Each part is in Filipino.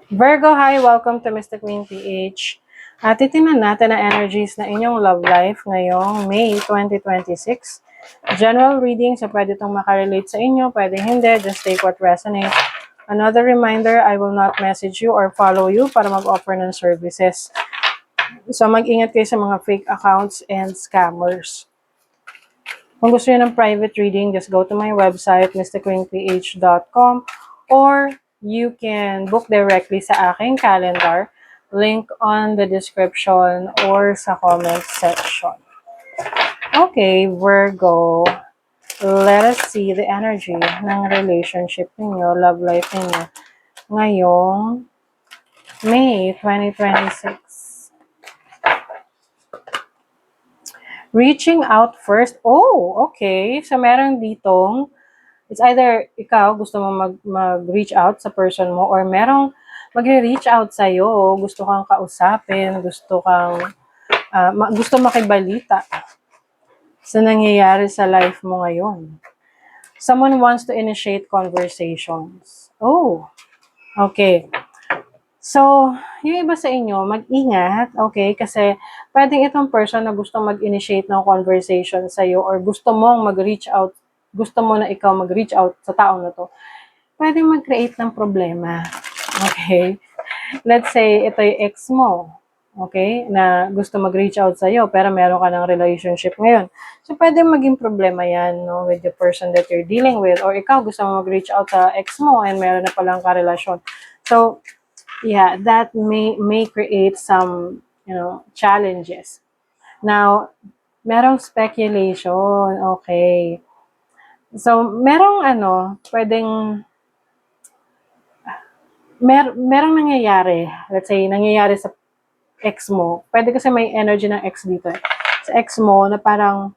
Virgo, hi! Welcome to Mystic Queen PH. At titingnan natin ang energies na inyong love life ngayong May 2026. General reading, so pwede itong makarelate sa inyo, pwede hindi, just take what resonates. Another reminder, I will not message you or follow you para mag-offer ng services. So mag-ingat kayo sa mga fake accounts and scammers. Kung gusto niyo ng private reading, just go to my website, mysticqueenph.com, or you can book directly sa aking calendar. Link on the description or sa comment section. Okay, Virgo. Let us see the energy ng relationship ninyo, love life ninyo, ngayong May 2026. Reaching out first. Oh, okay. So, meron ditong, it's either ikaw gusto mo mag-reach out sa person mo or merong magre-reach out sa'yo, gusto kang kausapin, gusto makibalita sa nangyayari sa life mo ngayon. Someone wants to initiate conversations. Oh, okay. So, yung iba sa inyo, mag-ingat, okay? Kasi pwedeng itong person na gusto mag-initiate ng conversation sa'yo or gusto mong mag-reach out, gusto mo na ikaw mag-reach out sa taong na to, pwedeng mag-create ng problema, okay? Let's say, ito yung ex mo, okay? Na gusto mag-reach out sa'yo, pero meron ka ng relationship ngayon. So, pwedeng maging problema yan, no? With the person that you're dealing with. Or ikaw, gusto mo mag-reach out sa ex mo and meron na palang karelasyon. So, yeah, that may create some, challenges. Now, merong speculation, okay. So, merong nangyayari. Let's say, nangyayari sa ex mo. Pwede kasi may energy ng ex dito. Sa ex mo na parang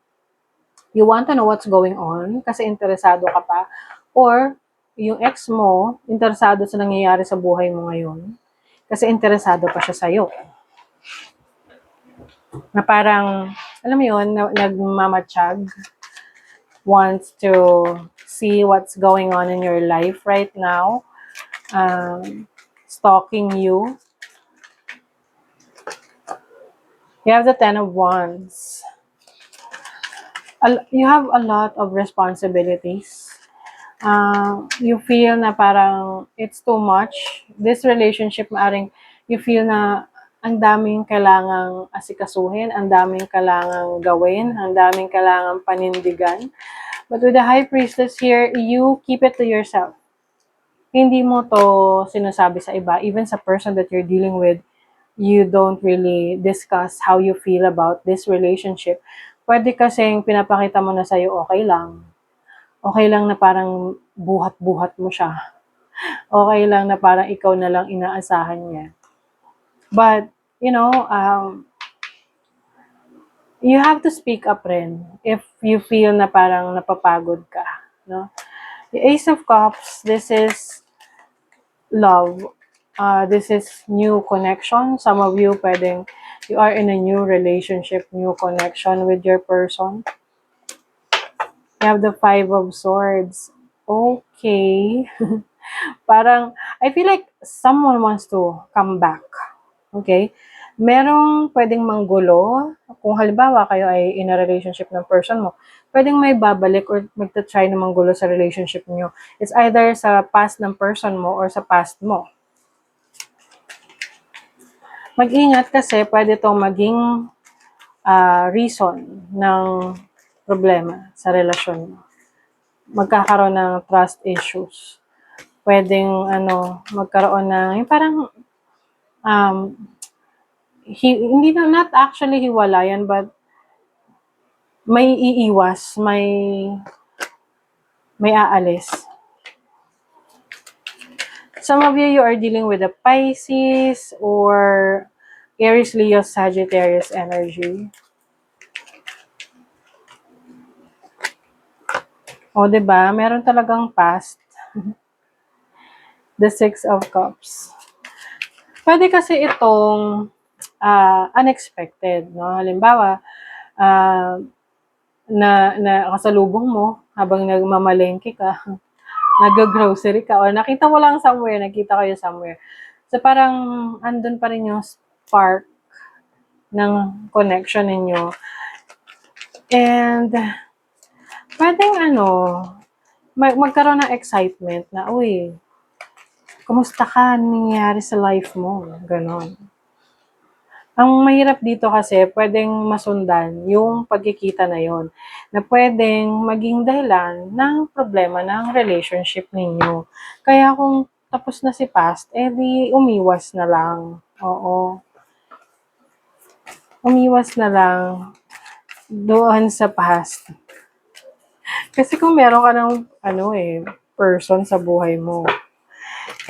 you want to know what's going on kasi interesado ka pa. Or, yung ex mo, interesado sa nangyayari sa buhay mo ngayon kasi interesado pa siya sa'yo. Na parang, alam mo yun, nagmamatsyag, wants to see what's going on in your life right now, stalking you. You have the Ten of Wands. You have a lot of responsibilities. You feel na parang it's too much. This relationship, maaring you feel na ang daming kailangang asikasuhin, ang daming kailangang gawin, ang daming kailangang panindigan. But with the High Priestess here, you keep it to yourself. Hindi mo to sinasabi sa iba. Even sa person that you're dealing with, you don't really discuss how you feel about this relationship. Pwede kasing pinapakita mo na sa'yo, okay lang. Okay lang na parang buhat-buhat mo siya. Okay lang na parang ikaw na lang inaasahan niya. But, you have to speak up rin if you feel na parang napapagod ka. No? The Ace of Cups, this is love. This is new connection. Some of you you are in a new relationship, new connection with your person. You have the Five of Swords. Okay. Parang, I feel like someone wants to come back. Okay? Merong pwedeng manggulo. Kung halimbawa kayo ay in a relationship ng person mo, pwedeng may babalik or magta-try na manggulo sa relationship niyo. It's either sa past ng person mo or sa past mo. Mag-ingat kasi pwede itong maging reason ng problema sa relasyon mo. Magkakaroon ng trust issues. Pwedeng magkaroon ng yung parang hindi na, not actually hiwalayan, but may iiwas, may aalis. Some of you are dealing with a Pisces or Aries, Leo, Sagittarius energy. O, diba? Meron talagang past. The Six of Cups. Pwede kasi itong unexpected, no? Halimbawa, na kasalubong mo habang nagmamalengke ka, nag-grocery ka, or nakita mo lang somewhere, nakita kayo somewhere. So parang andun pa rin yung spark ng connection ninyo. And pwedeng magkaroon ng excitement na, uy, kumusta ka? Anong nangyayari sa life mo? Ganon. Ang mahirap dito kasi, pwedeng masundan yung pagkikita na yon na pwedeng maging dahilan ng problema ng relationship ninyo. Kaya kung tapos na si past, di umiwas na lang. Oo. Umiwas na lang doon sa past. Kasi kung meron ka ng person sa buhay mo.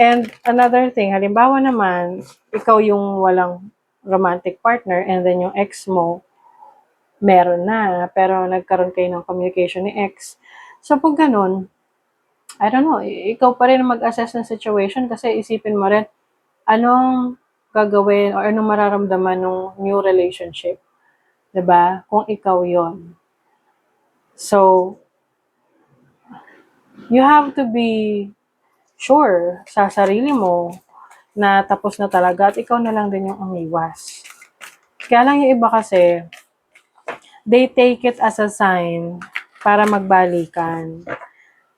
And another thing, halimbawa naman, ikaw yung walang romantic partner and then yung ex mo, meron na, pero nagkaroon kayo ng communication ni ex. So pag ganun, I don't know, ikaw pa rin mag-assess ng situation kasi isipin mo rin, anong gagawin or anong mararamdaman ng new relationship. 'Di ba? Kung ikaw yon. So, you have to be sure sa sarili mo na tapos na talaga at ikaw na lang din yung umiwas. Kaya lang yung iba kasi, they take it as a sign para magbalikan.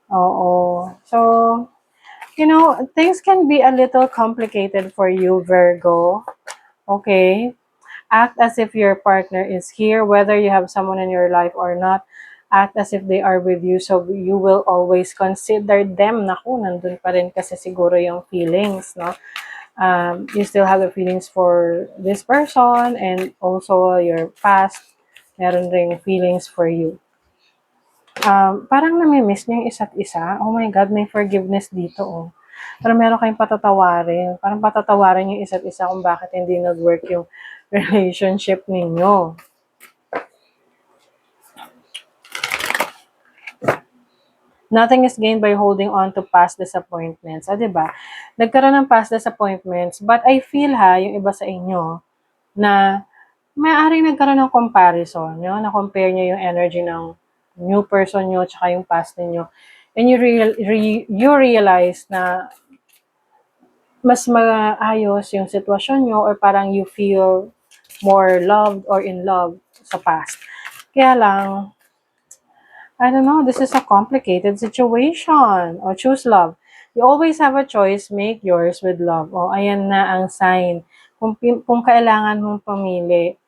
Oo. So, things can be a little complicated for you, Virgo. Okay? Act as if your partner is here, whether you have someone in your life or not. Act as if they are with you, so you will always consider them. Naku, nandun pa rin kasi siguro yung feelings, no? You still have the feelings for this person and also your past, meron ring feelings for you. Parang nami-miss niyo yung isa't isa. Oh my God, may forgiveness dito, oh. Pero meron kayong patatawarin. Parang patatawarin yung isa't isa kung bakit hindi nag-work yung relationship ninyo. Nothing is gained by holding on to past disappointments. Diba? Nagkaroon ng past disappointments, but I feel yung iba sa inyo, na maaaring nagkaroon ng comparison, na-compare nyo yung energy ng new person nyo tsaka yung past ninyo. And you realize na mas maayos yung sitwasyon nyo or parang you feel more loved or in love sa past. Kaya lang, I don't know, this is a complicated situation. O, choose love. You always have a choice, make yours with love. O, ayan na ang sign. Kung kailangan mong pumili,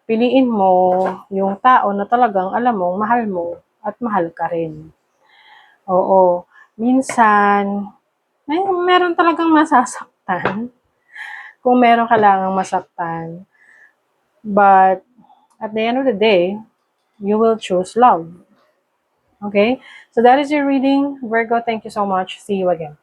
piliin mo yung tao na talagang alam mong mahal mo at mahal ka rin. Oo. Minsan, meron talagang masasaktan. Kung meron kailangang masaktan. But, at the end of the day, you will choose love. Okay? So that is your reading. Virgo, thank you so much. See you again.